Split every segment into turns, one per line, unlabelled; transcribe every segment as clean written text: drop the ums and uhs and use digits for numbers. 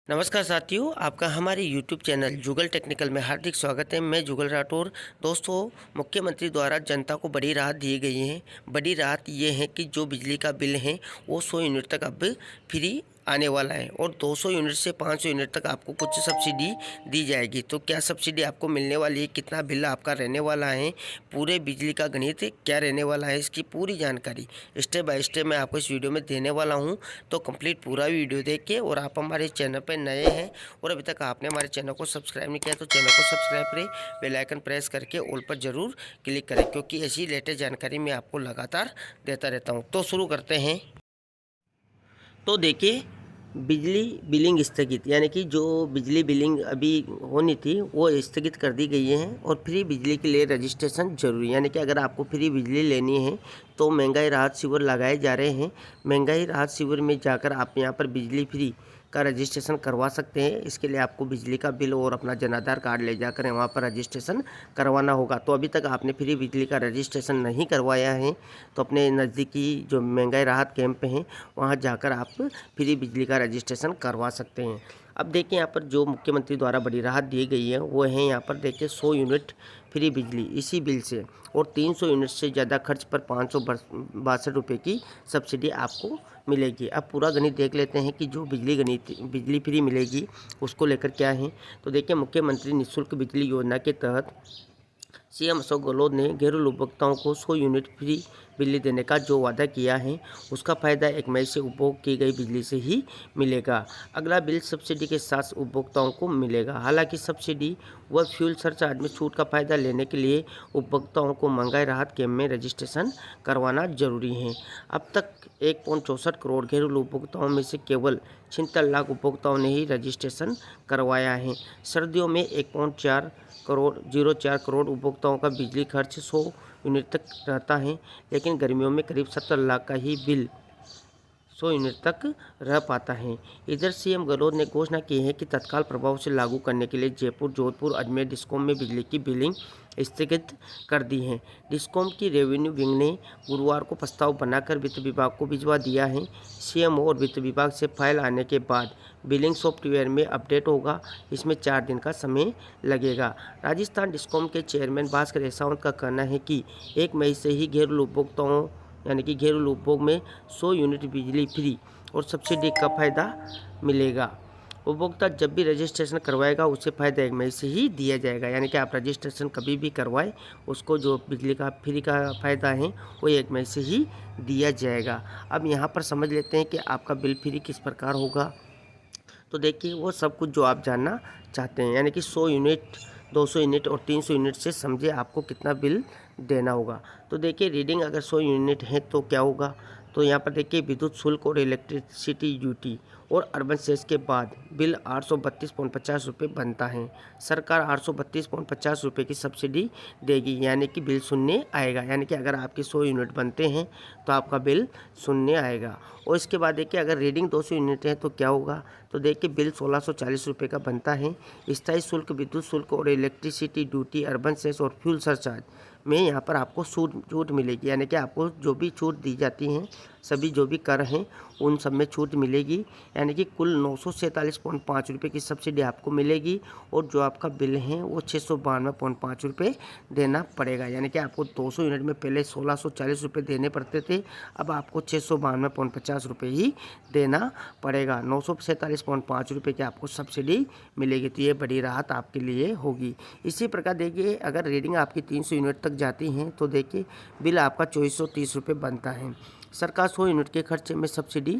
नमस्कार साथियों, आपका हमारे YouTube चैनल जुगल टेक्निकल में हार्दिक स्वागत है। मैं जुगल राठौर। दोस्तों, मुख्यमंत्री द्वारा जनता को बड़ी राहत दी गई है। बड़ी राहत ये है कि जो बिजली का बिल है वो 100 यूनिट तक अब फ्री आने वाला है और 200 यूनिट से 500 यूनिट तक आपको कुछ सब्सिडी दी जाएगी। तो क्या सब्सिडी आपको मिलने वाली है, कितना बिल आपका रहने वाला है, पूरे बिजली का गणित क्या रहने वाला है, इसकी पूरी जानकारी स्टेप बाय स्टेप मैं आपको इस वीडियो में देने वाला हूँ। तो कंप्लीट पूरा वीडियो देखिए। और आप हमारे चैनल पर नए हैं और अभी तक आपने हमारे चैनल को सब्सक्राइब नहीं किया तो चैनल को सब्सक्राइब करें, बेल आइकन प्रेस करके ऑल पर ज़रूर क्लिक करें, क्योंकि ऐसी लेटेस्ट जानकारी मैं आपको लगातार देता रहता हूं। तो शुरू करते हैं। तो देखिए, बिजली बिलिंग स्थगित, यानी कि जो बिजली बिलिंग अभी होनी थी वो स्थगित कर दी गई है और फ्री बिजली के लिए रजिस्ट्रेशन जरूरी, यानी कि अगर आपको फ्री बिजली लेनी है तो महंगाई राहत शिविर लगाए जा रहे हैं। महंगाई राहत शिविर में जाकर आप यहाँ पर बिजली फ्री का रजिस्ट्रेशन करवा सकते हैं। इसके लिए आपको बिजली का बिल और अपना जन आधार कार्ड ले जाकर वहाँ पर रजिस्ट्रेशन करवाना होगा। तो अभी तक आपने फ्री बिजली का रजिस्ट्रेशन नहीं करवाया है तो अपने नज़दीकी जो महंगाई राहत कैंप हैं वहाँ जाकर आप फ्री बिजली का रजिस्ट्रेशन करवा सकते हैं। अब देखिए, यहाँ पर जो मुख्यमंत्री द्वारा बड़ी राहत दी गई है वो है यहाँ पर देखिए 100 यूनिट फ्री बिजली इसी बिल से, और 300 यूनिट से ज़्यादा खर्च पर 562 रुपये की सब्सिडी आपको मिलेगी। अब पूरा गणित देख लेते हैं कि जो बिजली फ्री मिलेगी उसको लेकर क्या है। तो देखिए, मुख्यमंत्री निःशुल्क बिजली योजना के तहत सीएम अशोक गहलोत ने घरेलू उपभोक्ताओं को 100 यूनिट फ्री बिजली देने का जो वादा किया है उसका फ़ायदा 1 मई से उपभोग की गई बिजली से ही मिलेगा। अगला बिल सब्सिडी के साथ उपभोक्ताओं को मिलेगा। हालांकि सब्सिडी व फ्यूल सरचार्ज में छूट का फ़ायदा लेने के लिए उपभोक्ताओं को महंगाई राहत केंद्र में रजिस्ट्रेशन करवाना जरूरी है। अब तक 1.64 करोड़ घरेलू उपभोक्ताओं में से केवल 76 लाख उपभोक्ताओं ने ही रजिस्ट्रेशन करवाया है। सर्दियों में 1.04 करोड़ उपभोक्ताओं का बिजली खर्च 100 यूनिट तक रहता है, लेकिन गर्मियों में करीब 70 लाख का ही बिल 100 यूनिट तक रह पाता है। इधर सीएम गहलोत ने घोषणा की है कि तत्काल प्रभाव से लागू करने के लिए जयपुर, जोधपुर, अजमेर डिस्कॉम में बिजली की बिलिंग स्थगित कर दी है। डिस्कॉम की रेवेन्यू विंग ने गुरुवार को प्रस्ताव बनाकर वित्त विभाग को भिजवा दिया है। सीएम और वित्त विभाग से फाइल आने के बाद बिलिंग सॉफ्टवेयर में अपडेट होगा। इसमें 4 दिन का समय लगेगा। राजस्थान डिस्कॉम के चेयरमैन भास्कर एसावंत का कहना है कि 1 मई से ही घरेलू उपभोक्ताओं यानी कि घरेलू उपभोग में 100 यूनिट बिजली फ्री और सब्सिडी का फ़ायदा मिलेगा। उपभोक्ता जब भी रजिस्ट्रेशन करवाएगा उसे फ़ायदा 1 मई से ही दिया जाएगा, यानी कि आप रजिस्ट्रेशन कभी भी करवाएं उसको जो बिजली का फ्री का फ़ायदा है वो 1 मई से ही दिया जाएगा। अब यहाँ पर समझ लेते हैं कि आपका बिल फ्री किस प्रकार होगा। तो देखिए, वो सब कुछ जो आप जानना चाहते हैं, यानी कि 100 यूनिट, 200 यूनिट और 300 यूनिट से समझे आपको कितना बिल देना होगा। तो देखिए, रीडिंग अगर 100 यूनिट है तो क्या होगा। तो यहाँ पर देखिए, विद्युत शुल्क और इलेक्ट्रिसिटी ड्यूटी और अर्बन सेस के बाद बिल 832.50 रुपये बनता है। सरकार 832.50 रुपये की सब्सिडी देगी, यानी कि बिल शून्य आएगा। यानी कि अगर आपके 100 यूनिट बनते हैं तो आपका बिल शून्य आएगा। और इसके बाद देखिए, अगर रीडिंग 200 यूनिट है तो क्या होगा। तो देखिए, बिल 1640 रुपये का बनता है। स्थायी शुल्क, विद्युत शुल्क और इलेक्ट्रिसिटी ड्यूटी, अर्बन सेस और फ्यूल सरचार्ज में यहाँ पर आपको छूट मिलेगी, यानी कि आपको जो भी छूट दी जाती हैं, सभी जो भी कर हैं उन सब में छूट मिलेगी। यानी कि कुल 947.5 रुपये की सब्सिडी आपको मिलेगी और जो आपका बिल है वो 692.5 रुपये देना पड़ेगा। यानी कि आपको 200 यूनिट में पहले 1640 रुपये देने पड़ते थे, अब आपको 692.50 रुपये ही देना पड़ेगा। 947.5 रुपये की आपको सब्सिडी मिलेगी। तो ये बड़ी राहत आपके लिए होगी। इसी प्रकार देखिए, अगर रीडिंग आपकी 300 यूनिट तक जाती हैं तो देखिए, बिल आपका 2430 रुपये बनता है। सरकार 100 यूनिट के खर्चे में सब्सिडी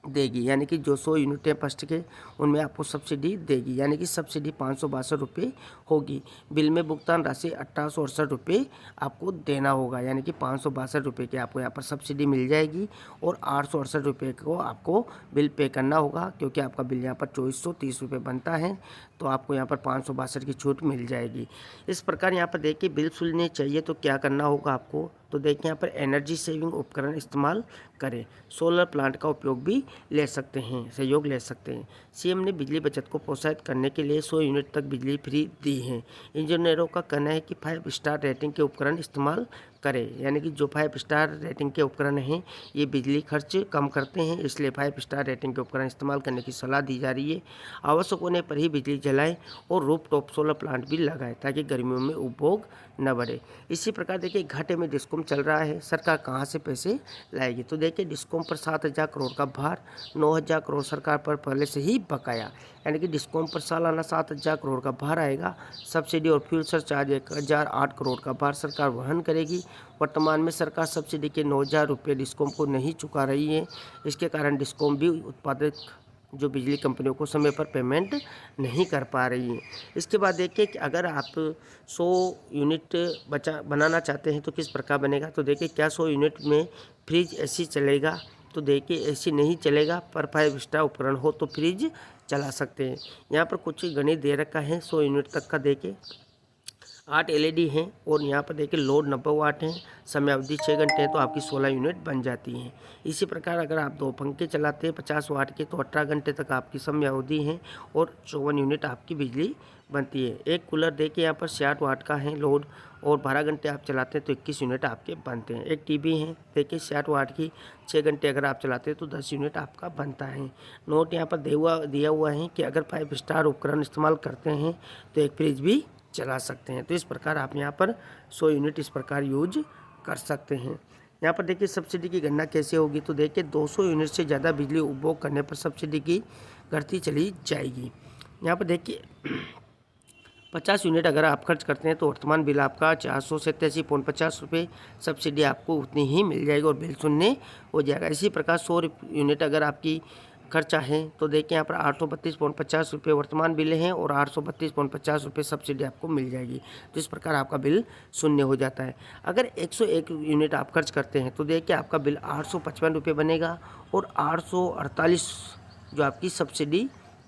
देगी, यानी कि जो 100 यूनिट है फर्स्ट के उनमें आपको सब्सिडी देगी, यानी कि सब्सिडी 562 रुपये होगी। बिल में भुगतान राशि 1868 रुपये आपको देना होगा, यानी कि 562 रुपये की आपको यहाँ पर सब्सिडी मिल जाएगी और 868 रुपये को आपको बिल पे करना होगा, क्योंकि आपका बिल यहाँ पर 2430 रुपये बनता है तो आपको यहाँ पर 562 की छूट मिल जाएगी। इस प्रकार यहाँ पर देखिए, बिल सुनने चाहिए तो क्या करना होगा आपको। तो देखिए, यहाँ पर एनर्जी सेविंग उपकरण इस्तेमाल करें, सोलर प्लांट का उपयोग भी ले सकते हैं, सहयोग ले सकते हैं। सीएम ने बिजली बचत को प्रोत्साहित करने के लिए 100 यूनिट तक बिजली फ्री दी है। इंजीनियरों का कहना है कि 5 स्टार रेटिंग के उपकरण इस्तेमाल करें। यानी कि जो 5 स्टार रेटिंग के उपकरण हैं ये बिजली खर्च कम करते हैं, इसलिए 5 स्टार रेटिंग के उपकरण इस्तेमाल करने की सलाह दी जा रही है। आवश्यक होने पर ही बिजली जलाएं और रूफटॉप सोलर प्लांट भी लगाएं ताकि गर्मियों में उपभोग न बढ़े। इसी प्रकार देखिए घाटे में डिस्कॉम चल रहा है, सरकार कहाँ से पैसे लाएगी? तो देखिए डिस्कॉम पर 7,000 करोड़ का भार, 9,000 करोड़ सरकार पर पहले से ही बकाया। यानी कि डिस्कॉम पर सालाना 7,000 करोड़ का भार आएगा। सब्सिडी और फ्यूल सरचार्ज 1,008 करोड़ का भार सरकार वहन करेगी। वर्तमान में सरकार सब्सिडी के 9,000 रुपये डिस्कॉम को नहीं चुका रही है। इसके कारण डिस्कॉम भी उत्पादक जो बिजली कंपनियों को समय पर पेमेंट नहीं कर पा रही है। इसके बाद देखिए कि अगर आप 100 यूनिट बनाना चाहते हैं तो किस प्रकार बनेगा? तो देखिए क्या 100 यूनिट में फ्रिज एसी चलेगा? तो देखिए एसी नहीं चलेगा, पर 5 स्टार उपकरण हो तो फ्रिज चला सकते हैं। यहाँ पर कुछ गणित दे रखा है 100 यूनिट तक का। देखिए 8 एलईडी हैं और यहाँ पर देखिए लोड 90 वाट है, समय अवधि 6 घंटे है, तो आपकी 16 यूनिट बन जाती हैं। इसी प्रकार अगर आप 2 पंखे चलाते हैं 50 वाट के तो 18 घंटे तक आपकी समय अवधि है और 54 यूनिट आपकी बिजली बनती है। एक कूलर देखिए यहाँ पर 66 वाट का है लोड और 12 घंटे आप चलाते हैं तो 21 यूनिट आपके बनते हैं। एक टीवी है देखिए 66 वाट की, 6 घंटे अगर आप चलाते हैं तो 10 यूनिट आपका बनता है। नोट यहाँ पर दिया हुआ है कि अगर 5 स्टार उपकरण इस्तेमाल करते हैं तो एक फ्रिज भी चला सकते हैं। तो इस प्रकार आप यहाँ पर 100 यूनिट इस प्रकार यूज कर सकते हैं। यहाँ पर देखिए सब्सिडी की गणना कैसे होगी? तो देखिए 200 यूनिट से ज़्यादा बिजली उपभोग करने पर सब्सिडी की घटती चली जाएगी। यहाँ पर देखिए 50 यूनिट अगर आप खर्च करते हैं तो वर्तमान बिल आपका 487.50 रुपये, सब्सिडी आपको उतनी ही मिल जाएगी और बिल शून्य हो जाएगा। इसी प्रकार 100 यूनिट अगर आपकी खर्चा है तो देखिए यहाँ पर 832.50 रुपये वर्तमान बिल हैं और 832.50 रुपये सब्सिडी आपको मिल जाएगी। तो इस प्रकार आपका बिल शून्य हो जाता है। अगर 101 यूनिट आप खर्च करते हैं तो देखिए आपका बिल 855 रुपये बनेगा और 848 जो आपकी सब्सिडी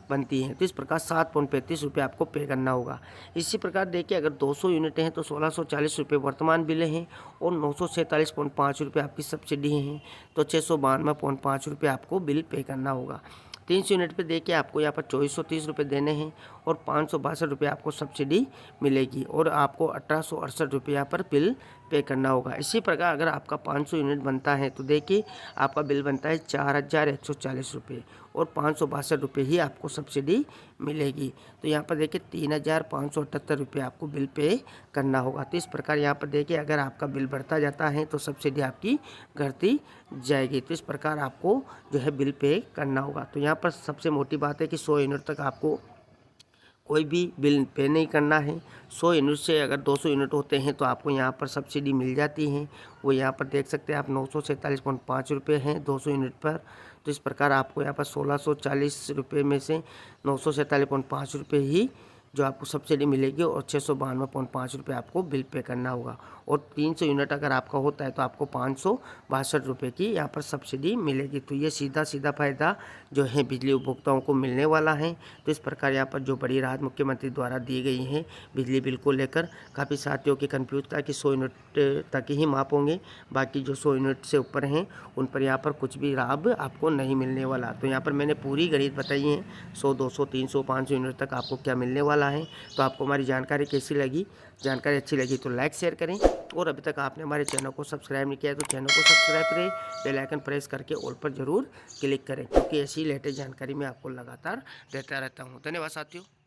बनती है। तो इस प्रकार 7.35 रुपये आपको पे करना होगा। इसी प्रकार देखिए अगर 200 यूनिटें हैं तो 1,640 रुपये वर्तमान बिल हैं और 947.5 रुपये आपकी सब्सिडी हैं, तो 692.5 रुपये आपको बिल पे करना होगा। 300 यूनिट पे देखिए आपको यहाँ पर 2430 रुपये देने हैं और 562 रुपये आपको सब्सिडी मिलेगी और आपको 1868 रुपये यहाँ पर बिल पे करना होगा। इसी प्रकार अगर आपका 500 यूनिट बनता है तो देखिए आपका बिल बनता है 4,140 रुपये और 562 रुपये ही आपको सब्सिडी मिलेगी। तो यहाँ पर देखिए 3,578 रुपये आपको बिल पे करना होगा। तो इस प्रकार यहाँ पर देखिए अगर आपका बिल बढ़ता जाता है तो सब्सिडी आपकी घटती जाएगी। तो इस प्रकार आपको जो है बिल पे करना होगा। तो यहाँ पर सबसे मोटी बात है कि 100 यूनिट तक आपको कोई भी बिल पे नहीं करना है। 100 यूनिट से अगर 200 यूनिट होते हैं तो आपको यहाँ पर सब्सिडी मिल जाती है। वो यहाँ पर देख सकते हैं आप 947.5 रुपये हैं 200 यूनिट पर। तो इस प्रकार आपको यहाँ पर 1,640 रुपये में से 947.5 रुपये ही जो आपको सब्सिडी मिलेगी और 692.5 रुपये आपको बिल पे करना होगा। और 300 यूनिट अगर आपका होता है तो आपको 562 रुपये की यहाँ पर सब्सिडी मिलेगी। तो ये सीधा फ़ायदा जो है बिजली उपभोक्ताओं को मिलने वाला है। तो इस प्रकार यहाँ पर जो बड़ी राहत मुख्यमंत्री द्वारा दी गई है बिजली बिल को लेकर, काफ़ी साथियों की कन्फ्यूज था कि 100 यूनिट तक ही माप होंगे, बाकी जो 100 यूनिट से ऊपर हैं उन पर यहाँ पर कुछ भी लाभ आपको नहीं मिलने वाला। तो यहाँ पर मैंने पूरी गणित बताई है 100, 200, 300, 500 यूनिट तक आपको क्या मिलने वाला है। तो आपको हमारी जानकारी कैसी लगी? जानकारी अच्छी लगी तो लाइक शेयर करें और अभी तक आपने हमारे चैनल को सब्सक्राइब नहीं किया तो चैनल को सब्सक्राइब करें, बेल आइकन प्रेस करके ऑल पर ज़रूर क्लिक करें, क्योंकि ऐसी लेटेस्ट जानकारी मैं आपको लगातार देता रहता हूँ। धन्यवाद साथियों।